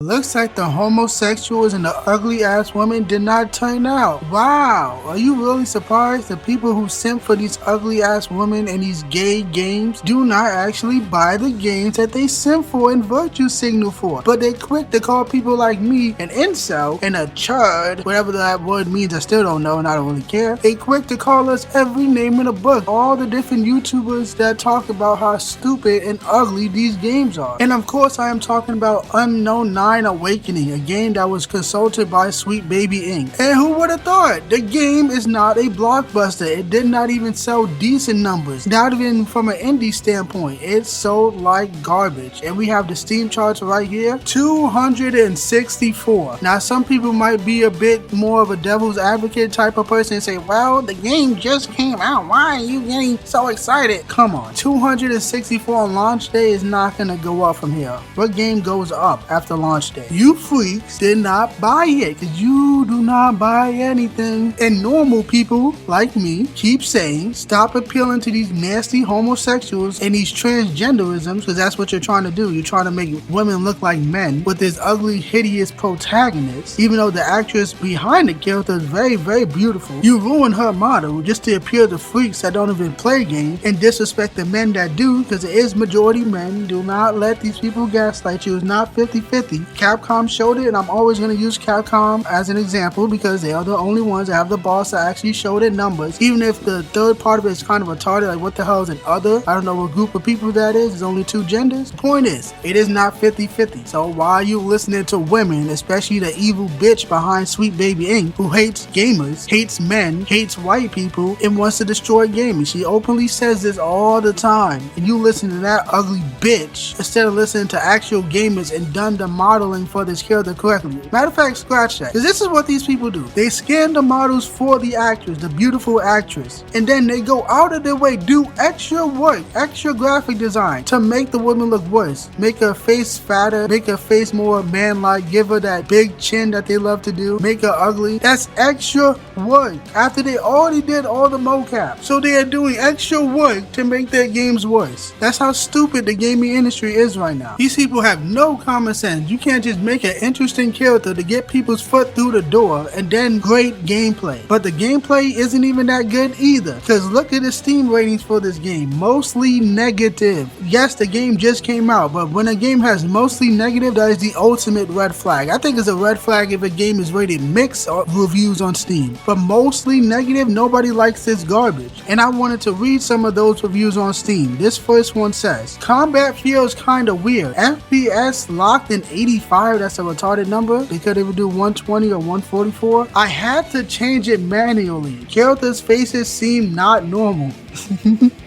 Looks like the homosexuals and the ugly ass women did not turn out. Wow, are you really surprised? The people who simp for these ugly ass women and these gay games do not actually buy the games that they simp for and virtue signal for. But they quick to call people like me an incel and a chud, whatever that word means, I still don't know and I don't really care. They quick to call us every name in the book. All the different YouTubers that talk about how stupid and ugly these games are. And of course I am talking about Unknown Awakening, a game that was consulted by Sweet Baby Inc. And who would have thought? The game is not a blockbuster. It did not even sell decent numbers. Not even from an indie standpoint. It sold like garbage. And we have the Steam charts right here. 264. Now some people might be a bit more of a devil's advocate type of person and say, well, the game just came out. Why are you getting so excited? Come on. 264 on launch day is not going to go up from here. What game goes up after launch day? You freaks did not buy it because you do not buy anything. And normal people like me keep saying stop appealing to these nasty homosexuals and these transgenderisms, because that's what you're trying to do. You're trying to make women look like men with this ugly, hideous protagonist, even though the actress behind the character is very, very beautiful. You ruin her model just to appeal to freaks that don't even play games and disrespect the men that do, because it is majority men. Do not let these people gaslight you. It's not 50-50. Capcom showed it, and I'm always going to use Capcom as an example because they are the only ones that have the boss that actually showed it numbers. Even if the third part of it is kind of retarded, like what the hell is an other? I don't know what group of people that is. There's only two genders. Point is, it is not 50-50. So why are you listening to women, especially the evil bitch behind Sweet Baby Inc., who hates gamers, hates men, hates white people, and wants to destroy gaming? She openly says this all the time, and you listen to that ugly bitch instead of listening to actual gamers and done the modeling for this character correctly. Matter of fact, scratch that. Because this is what these people do. They scan the models for the actress, the beautiful actress, and then they go out of their way, do extra work, extra graphic design to make the woman look worse. Make her face fatter, make her face more man-like, give her that big chin that they love to do, make her ugly. That's extra work after they already did all the mocap. So they are doing extra work to make their games worse. That's how stupid the gaming industry is right now. These people have no common sense. You can't just make an interesting character to get people's foot through the door and then great gameplay. But the gameplay isn't even that good either, because look at the Steam ratings for this game. Mostly negative. Yes, the game just came out, but when a game has mostly negative, that is the ultimate red flag. I think it's a red flag if a game is rated mixed reviews on Steam. But mostly negative, nobody likes this garbage. And I wanted to read some of those reviews on Steam. This first one says, combat feels kinda weird. FPS locked in 85, that's a retarded number. They could even do 120 or 144. I had to change it manually. Characters' faces seem not normal.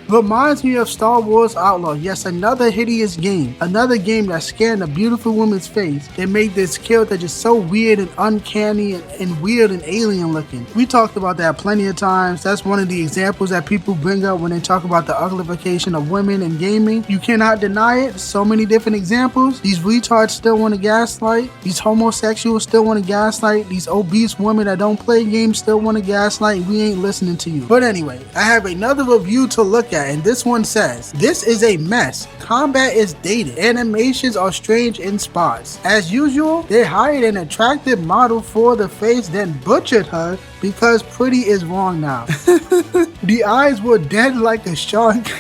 Reminds me of Star Wars Outlaw. Yes, another hideous game. Another game that scanned a beautiful woman's face and made this character just so weird and uncanny and weird and alien looking. We talked about that plenty of times. That's one of the examples that people bring up when they talk about the uglification of women in gaming. You cannot deny it. So many different examples. These retards still want to gaslight. These homosexuals still want to gaslight. These obese women that don't play games still want to gaslight. We ain't listening to you. But anyway, I have another review to look at, and this one says, this is a mess. Combat is dated. Animations are strange in spots. As usual, they hired an attractive model for the face, then butchered her because pretty is wrong now. The eyes were dead like a shark.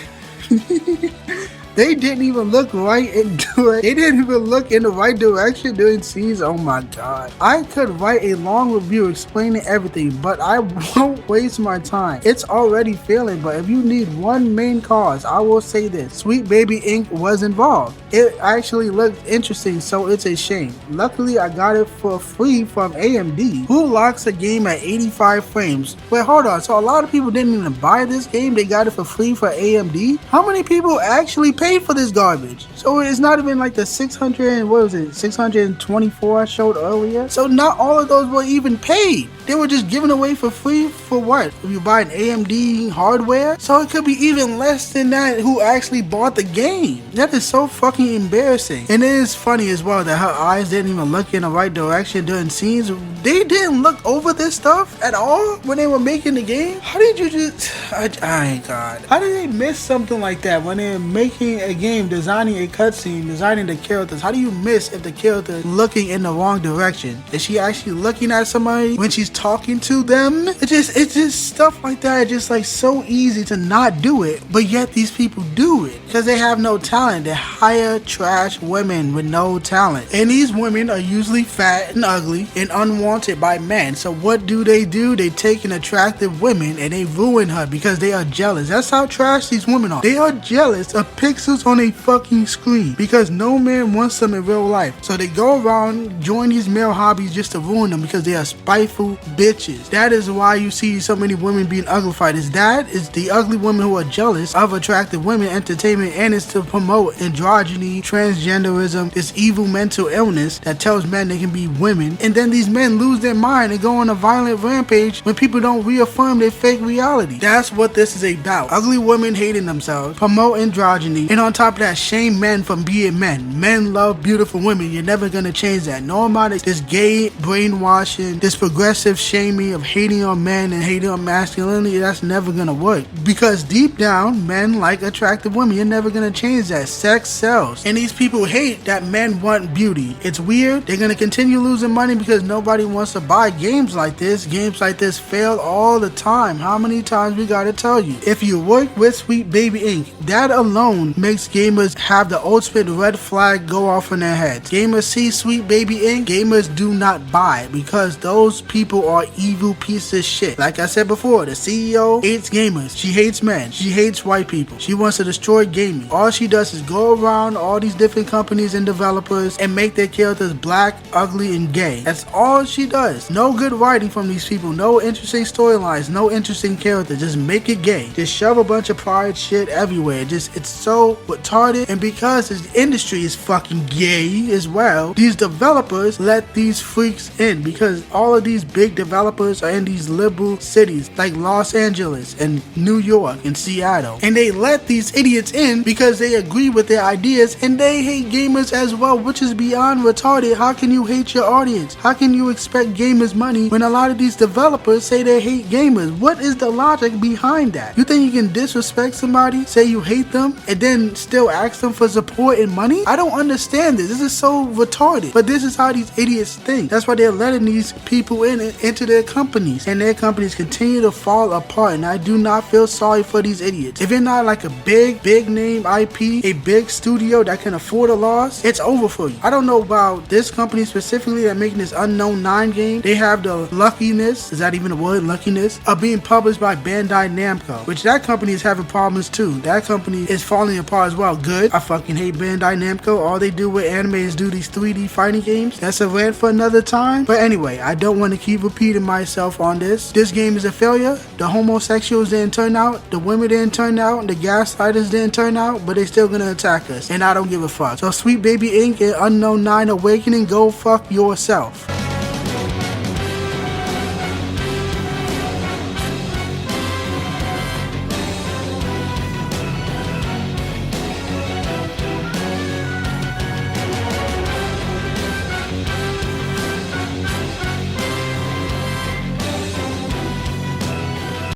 They didn't even look right into it. They didn't even look in the right direction during scenes. Oh my god. I could write a long review explaining everything, but I won't waste my time. It's already failing, but if you need one main cause, I will say this. Sweet Baby Inc. was involved. It actually looked interesting, so it's a shame. Luckily, I got it for free from AMD, who locks a game at 85 frames. Wait, hold on. So a lot of people didn't even buy this game. They got it for free for AMD. How many people actually paid for this garbage? So it's not even like the 624 I showed earlier. So not all of those were even paid. They were just giving away for free for what? If you buy an AMD hardware? So it could be even less than that who actually bought the game. That is so fucking embarrassing. And it is funny as well that her eyes didn't even look in the right direction during scenes. They didn't look over this stuff at all when they were making the game. How did you just... God. How did they miss something like that when they're making designing a game, designing a cutscene, designing the characters, how do you miss if the character is looking in the wrong direction? Is she actually looking at somebody when she's talking to them? It's just stuff like that. It's just like so easy to not do it, but yet these people do it because they have no talent. They hire trash women with no talent, and these women are usually fat and ugly and unwanted by men. So what do? They take an attractive woman and they ruin her because they are jealous. That's how trash these women are. They are jealous of pixels on a fucking screen because no man wants them in real life. So they go around, join these male hobbies just to ruin them because they are spiteful bitches. That is why you see so many women being uglified. That is the ugly women who are jealous of attractive women entertainment, and it's to promote androgyny, transgenderism, this evil mental illness that tells men they can be women. And then these men lose their mind and go on a violent rampage when people don't reaffirm their fake reality. That's what this is about. Ugly women hating themselves, promote androgyny, and on top of that, shame men from being men. Men love beautiful women. You're never gonna change that. No amount of this gay brainwashing, this progressive shaming of hating on men and hating on masculinity, that's never gonna work. Because deep down, men like attractive women. You're never gonna change that. Sex sells. And these people hate that men want beauty. It's weird. They're gonna continue losing money because nobody wants to buy games like this. Games like this fail all the time. How many times we gotta tell you? If you work with Sweet Baby Inc., that alone makes gamers have the ultimate red flag go off in their heads. Gamers see Sweet Baby Inc., gamers do not buy because those people are evil pieces of shit. Like I said before, the CEO hates gamers. She hates men. She hates white people. She wants to destroy gaming. All she does is go around all these different companies and developers and make their characters black, ugly, and gay. That's all she does. No good writing from these people. No interesting storylines. No interesting character. Just make it gay. Just shove a bunch of pride shit everywhere. It's so retarded. And because this industry is fucking gay as well, these developers let these freaks in because all of these big developers are in these liberal cities like Los Angeles and New York and Seattle. And they let these idiots in because they agree with their ideas and they hate gamers as well, which is beyond retarded. How can you hate your audience? How can you expect gamers money when a lot of these developers say they hate gamers? What is the logic behind that? You think you can disrespect somebody, say you hate them, and then still ask them for support and money? I don't understand this. This is so retarded. But this is how these idiots think. That's why they're letting these people into their companies, and their companies continue to fall apart. And I do not feel sorry for these idiots. If you're not like a big name IP, a big studio that can afford a loss, it's over for you. I don't know about this company specifically that making this Unknown 9 game. They have the luckiness, is that even a word, luckiness, of being published by Bandai Namco, which that company is having problems too. That company is falling apart as well. Good. I fucking hate Bandai Namco. All they do with anime is do these 3D fighting games. That's a rant for another time. But anyway, I don't want to keep repeating myself on this. This game is a failure. The homosexuals didn't turn out. The women didn't turn out. The gaslighters didn't turn out. But they still gonna attack us. And I don't give a fuck. So Sweet Baby Inc. and Unknown 9 Awakening, go fuck yourself.